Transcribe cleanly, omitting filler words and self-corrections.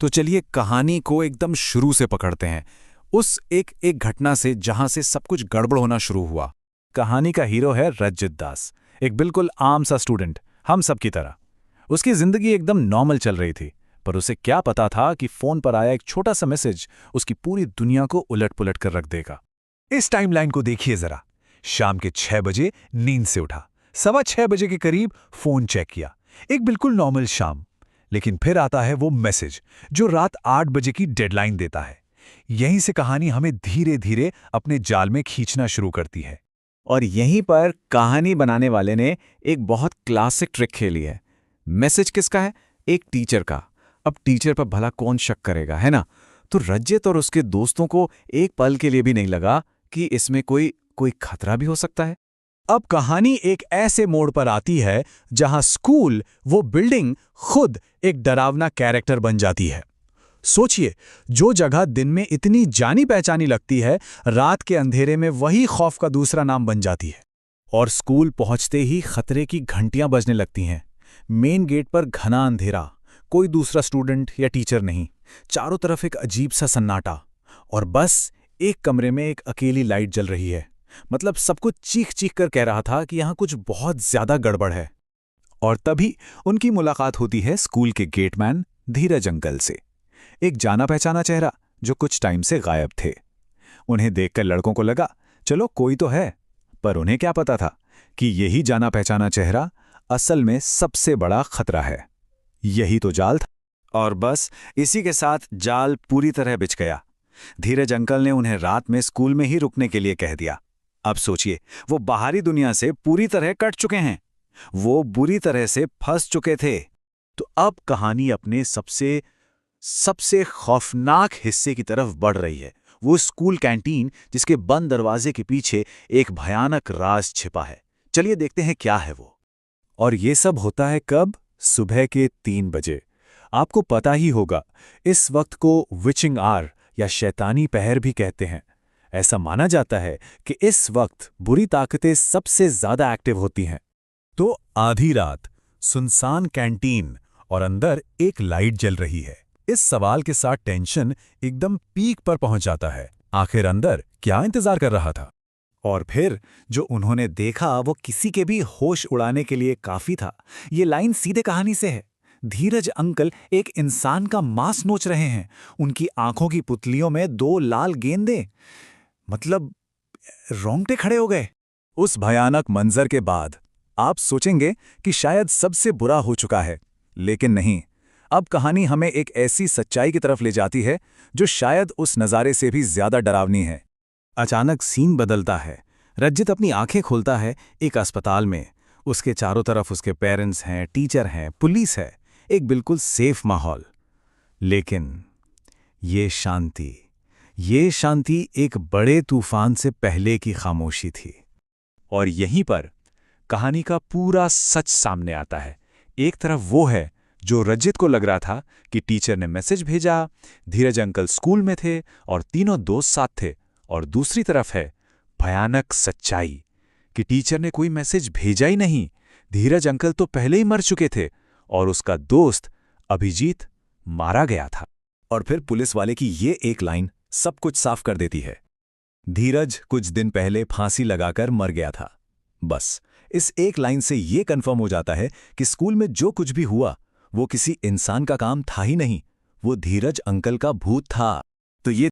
तो चलिए कहानी को एकदम शुरू से पकड़ते हैं, उस एक एक घटना से जहां से सब कुछ गड़बड़ होना शुरू हुआ। कहानी का हीरो है रज्जित दास, एक बिल्कुल आम सा स्टूडेंट, हम सब की तरह। उसकी जिंदगी एकदम नॉर्मल चल रही थी, पर उसे क्या पता था कि फोन पर आया एक छोटा सा मैसेज उसकी पूरी दुनिया को उलट-पुलट कर रख देगा। इस टाइमलाइन को देखिए जरा। शाम के 6 बजे नींद से उठा, 6:15 बजे के करीब फोन चेक किया। एक बिल्कुल नॉर्मल शाम। लेकिन फिर आता है वो मैसेज जो रात 8 बजे की डेडलाइन देता है। यहीं से कहानी हमें धीरे धीरे अपने जाल में खींचना शुरू करती है। और यहीं पर कहानी बनाने वाले ने एक बहुत क्लासिक ट्रिक खेली है। मैसेज किसका है? एक टीचर का। अब टीचर पर भला कौन शक करेगा, है ना? तो रज्जित और उसके दोस्तों को एक पल के लिए भी नहीं लगा कि इसमें कोई खतरा भी हो सकता है। अब कहानी एक ऐसे मोड़ पर आती है जहां स्कूल, वो बिल्डिंग, खुद एक डरावना कैरेक्टर बन जाती है। सोचिए, जो जगह दिन में इतनी जानी पहचानी लगती है, रात के अंधेरे में वही खौफ का दूसरा नाम बन जाती है। और स्कूल पहुंचते ही खतरे की घंटियां बजने लगती हैं। मेन गेट पर घना अंधेरा, कोई दूसरा स्टूडेंट या टीचर नहीं, चारों तरफ एक अजीब सा सन्नाटा, और बस एक कमरे में एक अकेली लाइट जल रही है। मतलब सब कुछ चीख चीख कर कह रहा था कि यहां कुछ बहुत ज्यादा गड़बड़ है। और तभी उनकी मुलाकात होती है स्कूल के गेटमैन धीरज अंकल से। एक जाना पहचाना चेहरा जो कुछ टाइम से गायब थे। उन्हें देखकर लड़कों को लगा, चलो कोई तो है। पर उन्हें क्या पता था कि यही जाना पहचाना चेहरा असल में सबसे बड़ा खतरा है। यही तो जाल था। और बस इसी के साथ जाल पूरी तरह बिछ गया। धीरज अंकल ने उन्हें रात में स्कूल में ही रुकने के लिए कह दिया। अब सोचिए, वो बाहरी दुनिया से पूरी तरह कट चुके हैं, वो बुरी तरह से फंस चुके थे। तो अब कहानी अपने सबसे खौफनाक हिस्से की तरफ बढ़ रही है। वो स्कूल कैंटीन जिसके बंद दरवाजे के पीछे एक भयानक राज छिपा है। चलिए देखते हैं क्या है वो। और ये सब होता है कब? सुबह के 3 बजे। आपको पता ही होगा, इस वक्त को विचिंग आवर या शैतानी पहर भी कहते हैं। ऐसा माना जाता है कि इस वक्त बुरी ताकतें सबसे ज्यादा एक्टिव होती हैं। तो आधी रात, सुनसान कैंटीन, और अंदर एक लाइट जल रही है। इस सवाल के साथ टेंशन एकदम पीक पर पहुंच जाता है। आखिर अंदर क्या इंतजार कर रहा था? और फिर जो उन्होंने देखा वो किसी के भी होश उड़ाने के लिए काफी था। ये लाइन सीधे कहानी से है। धीरज अंकल एक इंसान का मांस नोच रहे हैं। उनकी आंखों की पुतलियों में 2 लाल गेंदें। मतलब रोंगटे खड़े हो गए। उस भयानक मंजर के बाद आप सोचेंगे कि शायद सबसे बुरा हो चुका है, लेकिन नहीं। अब कहानी हमें एक ऐसी सच्चाई की तरफ ले जाती है जो शायद उस नज़ारे से भी ज्यादा डरावनी है। अचानक सीन बदलता है। रज्जित अपनी आंखें खोलता है एक अस्पताल में। उसके चारों तरफ उसके पेरेंट्स हैं, टीचर हैं, पुलिस है, एक बिल्कुल सेफ माहौल। लेकिन ये शांति एक बड़े तूफान से पहले की खामोशी थी। और यहीं पर कहानी का पूरा सच सामने आता है। एक तरफ वो है जो रज्जित को लग रहा था कि टीचर ने मैसेज भेजा, धीरज अंकल स्कूल में थे और तीनों दोस्त साथ थे। और दूसरी तरफ है भयानक सच्चाई कि टीचर ने कोई मैसेज भेजा ही नहीं। धीरज अंकल तो पहले ही मर चुके थे और उसका दोस्त अभिजीत मारा गया था। और फिर पुलिस वाले की ये एक लाइन सब कुछ साफ कर देती है। धीरज कुछ दिन पहले फांसी लगाकर मर गया था। बस इस एक लाइन से ये कंफर्म हो जाता है कि स्कूल में जो कुछ भी हुआ वो किसी इंसान का काम था ही नहीं, वो धीरज अंकल का भूत था। तो ये